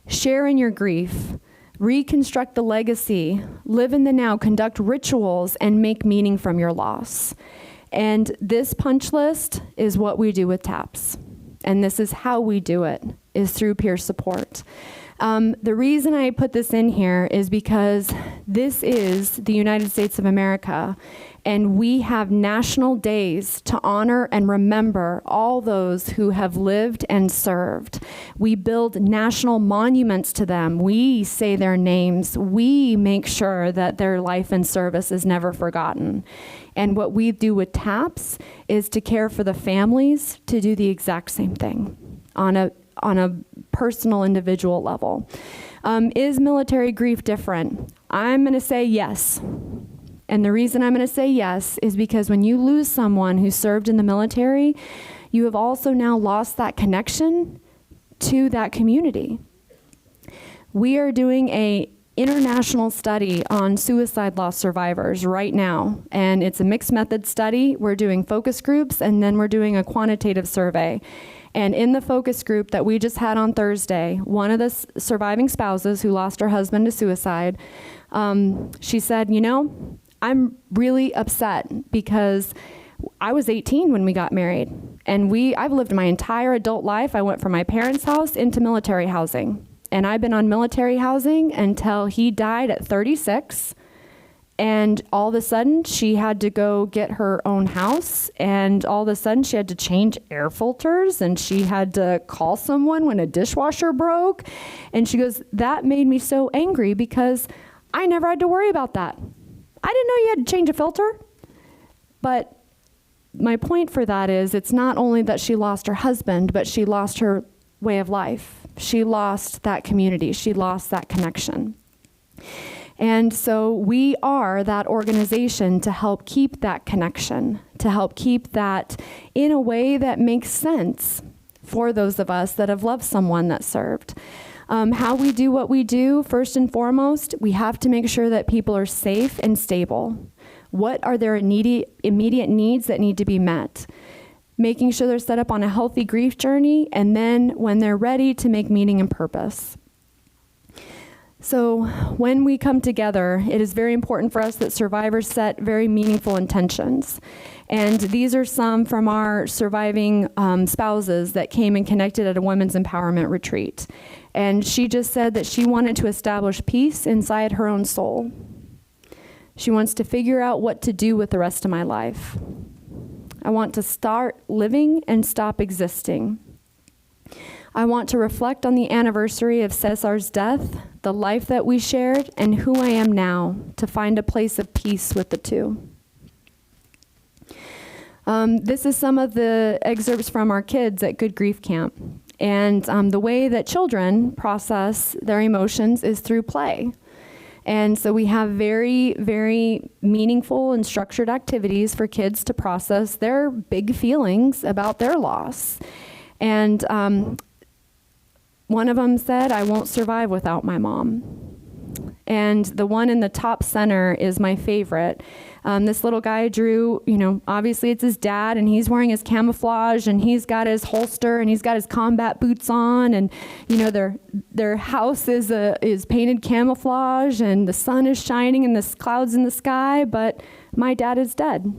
Share in your grief. reconstruct the legacy, live in the now, conduct rituals, and make meaning from your loss. And this punch list is what we do with TAPS. And this is how we do it, is through peer support. The reason I put this in here is because this is the United States of America, and we have national days to honor and remember all those who have lived and served. We build national monuments to them. We say their names. We make sure that their life and service is never forgotten. And what we do with TAPS is to care for the families to do the exact same thing on a personal, individual level. Is military grief different? I'm going to say yes. And the reason I'm going to say yes is because when you lose someone who served in the military, you have also now lost that connection to that community. We are doing a international study on suicide loss survivors right now, and it's a mixed method study. We're doing focus groups, and then we're doing a quantitative survey. And in the focus group that we just had on Thursday, one of the surviving spouses who lost her husband to suicide, she said, you know, I'm really upset because I was 18 when we got married. And I've lived my entire adult life. I went from my parents' house into military housing. And I've been on military housing until he died at 36. And all of a sudden, she had to go get her own house. And all of a sudden, she had to change air filters. And she had to call someone when a dishwasher broke. And she goes, that made me so angry because I never had to worry about that. I didn't know you had to change a filter. But my point for that is it's not only that she lost her husband, but she lost her way of life. She lost that community. She lost that connection. And so we are that organization to help keep that connection, to help keep that in a way that makes sense for those of us that have loved someone that served. How we do what we do, first and foremost, we have to make sure that people are safe and stable. What are their immediate needs that need to be met? Making sure they're set up on a healthy grief journey, and then when they're ready to make meaning and purpose. So when we come together, it is very important for us that survivors set very meaningful intentions. And these are some from our surviving spouses that came and connected at a women's empowerment retreat. And she just said that she wanted to establish peace inside her own soul. She wants to figure out what to do with the rest of my life. I want to start living and stop existing. I want to reflect on the anniversary of Cesar's death, the life that we shared, and who I am now, to find a place of peace with the two. This is some of the excerpts from our kids at Good Grief Camp. And the way that children process their emotions is through play. And so we have very, very meaningful and structured activities for kids to process their big feelings about their loss. And one of them said, I won't survive without my mom. And the one in the top center is my favorite. This little guy drew, obviously it's his dad, and he's wearing his camouflage, and he's got his holster, and he's got his combat boots on, and their house is painted camouflage, and the sun is shining, and the clouds in the sky, but my dad is dead.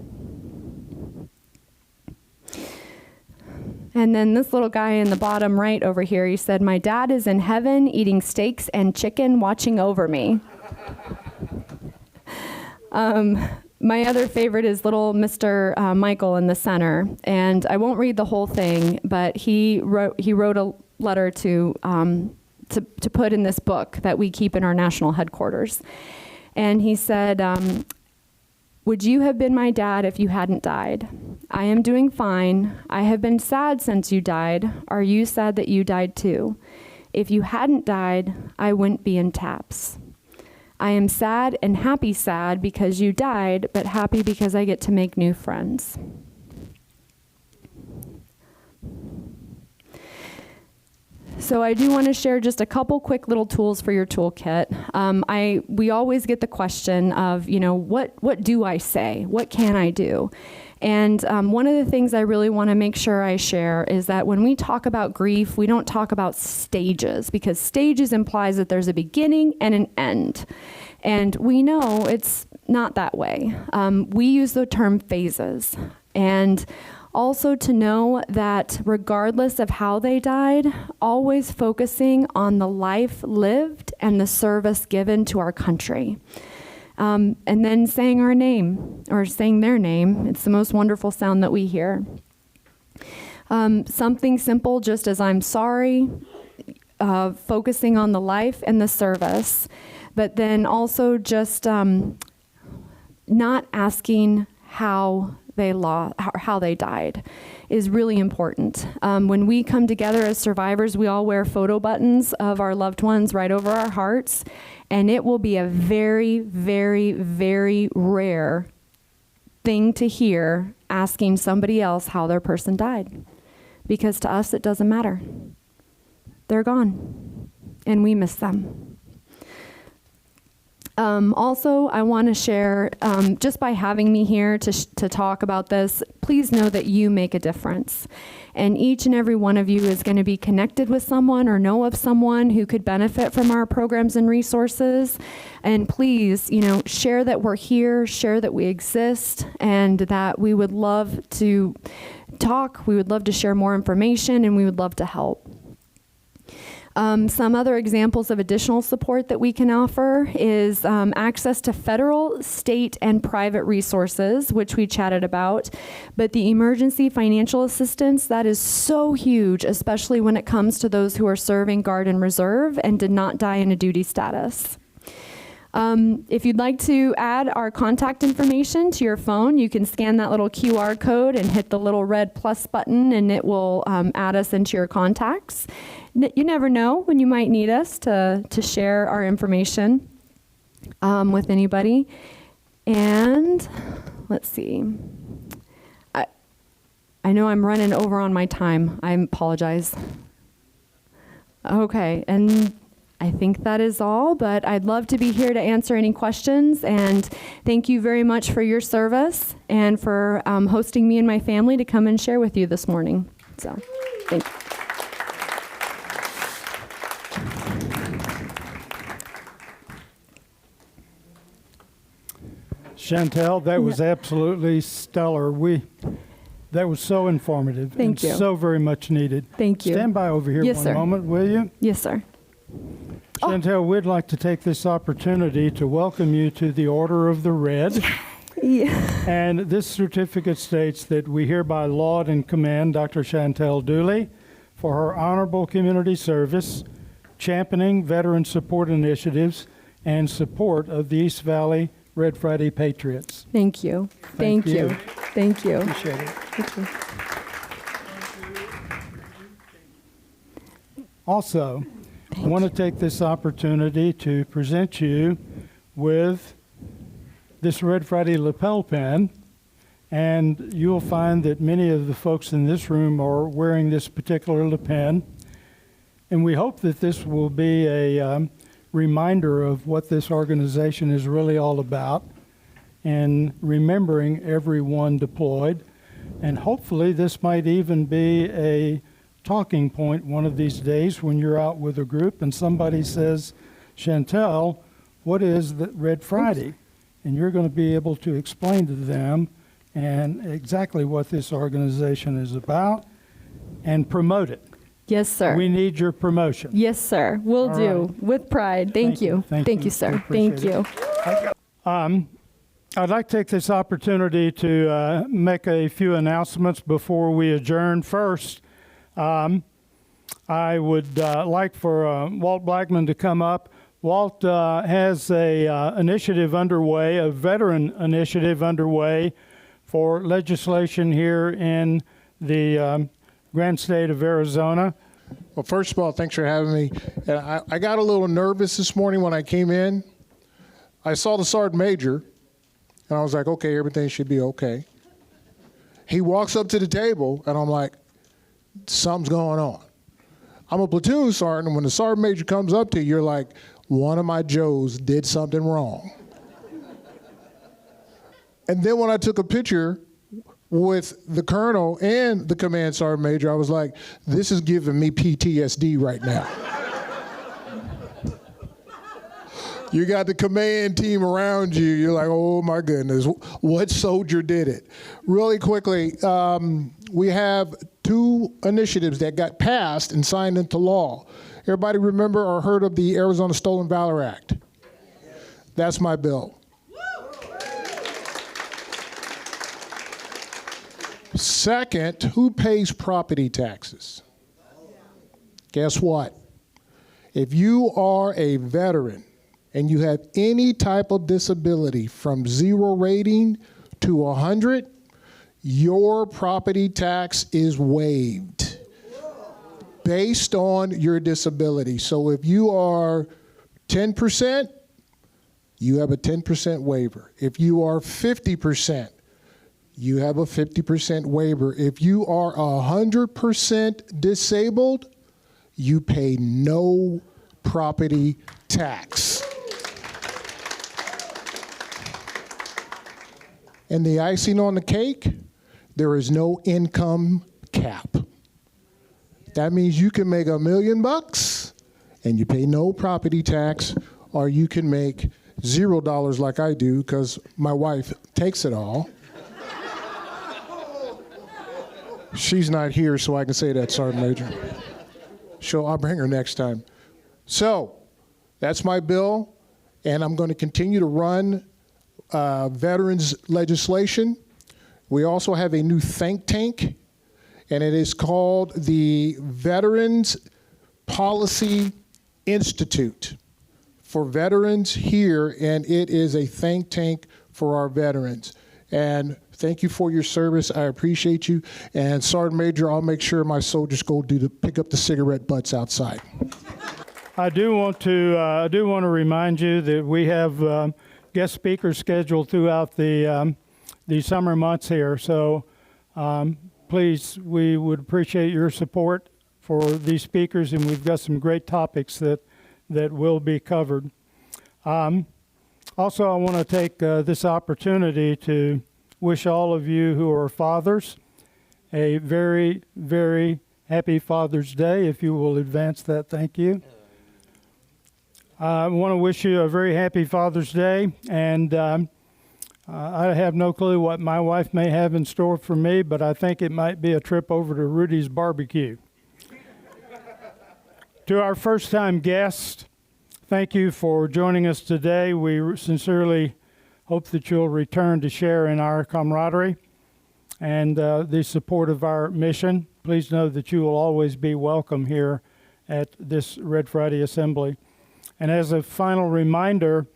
And then this little guy in the bottom right over here, he said, my dad is in heaven eating steaks and chicken, watching over me. My other favorite is little Mr. Michael in the center. And I won't read the whole thing, but he wrote a letter to put in this book that we keep in our national headquarters. And he said, would you have been my dad if you hadn't died? I am doing fine. I have been sad since you died. Are you sad that you died too? If you hadn't died, I wouldn't be in TAPS. I am sad and happy sad because you died, but happy because I get to make new friends. So I do want to share just a couple quick little tools for your toolkit. We always get the question of, what do I say? What can I do? And one of the things I really want to make sure I share is that when we talk about grief, we don't talk about stages, because stages implies that there's a beginning and an end. And we know it's not that way. We use the term phases. And also to know that regardless of how they died, always focusing on the life lived and the service given to our country. And then saying our name, or saying their name. It's the most wonderful sound that we hear. Something simple, just as I'm sorry, focusing on the life and the service, but then also just not asking how they died is really important. When we come together as survivors, we all wear photo buttons of our loved ones right over our hearts, and it will be a very, very, very rare thing to hear asking somebody else how their person died, because to us it doesn't matter. They're gone, and we miss them. Also, I want to share, just by having me here to talk about this, please know that you make a difference. And each and every one of you is going to be connected with someone or know of someone who could benefit from our programs and resources. And please, share that we're here, share that we exist, and that we would love to talk, we would love to share more information, and we would love to help. Some other examples of additional support that we can offer is access to federal, state, and private resources, which we chatted about. But the emergency financial assistance, that is so huge, especially when it comes to those who are serving Guard and Reserve and did not die in a duty status. If you'd like to add our contact information to your phone, you can scan that little QR code and hit the little red plus button, and it will add us into your contacts. You never know when you might need us to share our information with anybody. And let's see. I know I'm running over on my time. I apologize. Okay, and I think that is all, but I'd love to be here to answer any questions, and thank you very much for your service and for hosting me and my family to come and share with you this morning. So, thank you. Chantel, that was absolutely stellar. That was so informative. Thank you. So very much needed. Thank you. Stand by over here Yes, one sir. moment, will you? Yes, sir. Chantel, we'd like to take this opportunity to welcome you to the Order of the R.E.D. Yeah. And this certificate states that we hereby laud and commend Dr. Chantel Dooley for her honorable community service, championing veteran support initiatives, and support of the East Valley Red Friday Patriots. Thank you. Thank you. Thank you. Appreciate it. Thank you. Also, I want to take this opportunity to present you with this Red Friday lapel pin, and you'll find that many of the folks in this room are wearing this particular pin, and we hope that this will be a reminder of what this organization is really all about, and remembering everyone deployed, and hopefully this might even be a talking point one of these days when you're out with a group and somebody says, Chantel, what is the Red Friday? And you're going to be able to explain to them and exactly what this organization is about and promote it. Yes, sir. We need your promotion. Yes, sir. Will All do. right. With pride. Thank you. Thank you, sir. Appreciate Thank you. it. I'd like to take this opportunity to make a few announcements before we adjourn. First, I would like for Walt Blackman to come up. Walt has a initiative underway, a veteran initiative underway for legislation here in the grand state of Arizona. Well, first of all, thanks for having me. And I got a little nervous this morning when I came in. I saw the Sergeant Major, and I was like, okay, everything should be okay. He walks up to the table, and I'm like, something's going on. I'm a platoon sergeant, and when the Sergeant Major comes up to you, you're like, one of my Joes did something wrong. And then when I took a picture with the colonel and the command sergeant major, I was like, this is giving me PTSD right now. You got the command team around you. You're like, oh my goodness, what soldier did it? Really quickly, we have 2 initiatives that got passed and signed into law. Everybody remember or heard of the Arizona Stolen Valor Act? That's my bill. Second, who pays property taxes? Guess what? If you are a veteran and you have any type of disability from 0 rating to 100, your property tax is waived based on your disability. So if you are 10%, you have a 10% waiver. If you are 50%, you have a 50% waiver. If you are 100% disabled, you pay no property tax. And the icing on the cake, there is no income cap. That means you can make $1 million and you pay no property tax, or you can make $0 like I do because my wife takes it all. She's not here, so I can say that, Sergeant Major. I'll bring her next time. So that's my bill, and I'm going to continue to run veterans legislation. We also have a new think tank, and it is called the Veterans Policy Institute for veterans here, and it is a think tank for our veterans. And thank you for your service. I appreciate you. And Sergeant Major, I'll make sure my soldiers go pick up the cigarette butts outside. I do want to remind you that we have guest speakers scheduled throughout the summer months here. So please, we would appreciate your support for these speakers, and we've got some great topics that will be covered. Also, I want to take this opportunity to wish all of you who are fathers a very, very happy Father's Day. If you will advance that, thank you. I want to wish you a very happy Father's Day, and I have no clue what my wife may have in store for me, but I think it might be a trip over to Rudy's Barbecue. To our first-time guests, thank you for joining us today. We sincerely hope that you'll return to share in our camaraderie and the support of our mission. Please know that you will always be welcome here at this Red Friday Assembly. And as a final reminder,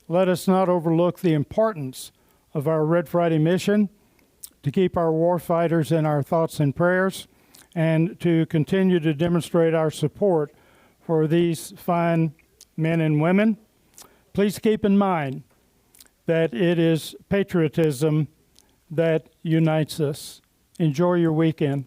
let us not overlook the importance of our Red Friday mission to keep our war fighters in our thoughts and prayers, and to continue to demonstrate our support for these fine men and women. Please keep in mind that it is patriotism that unites us. Enjoy your weekend.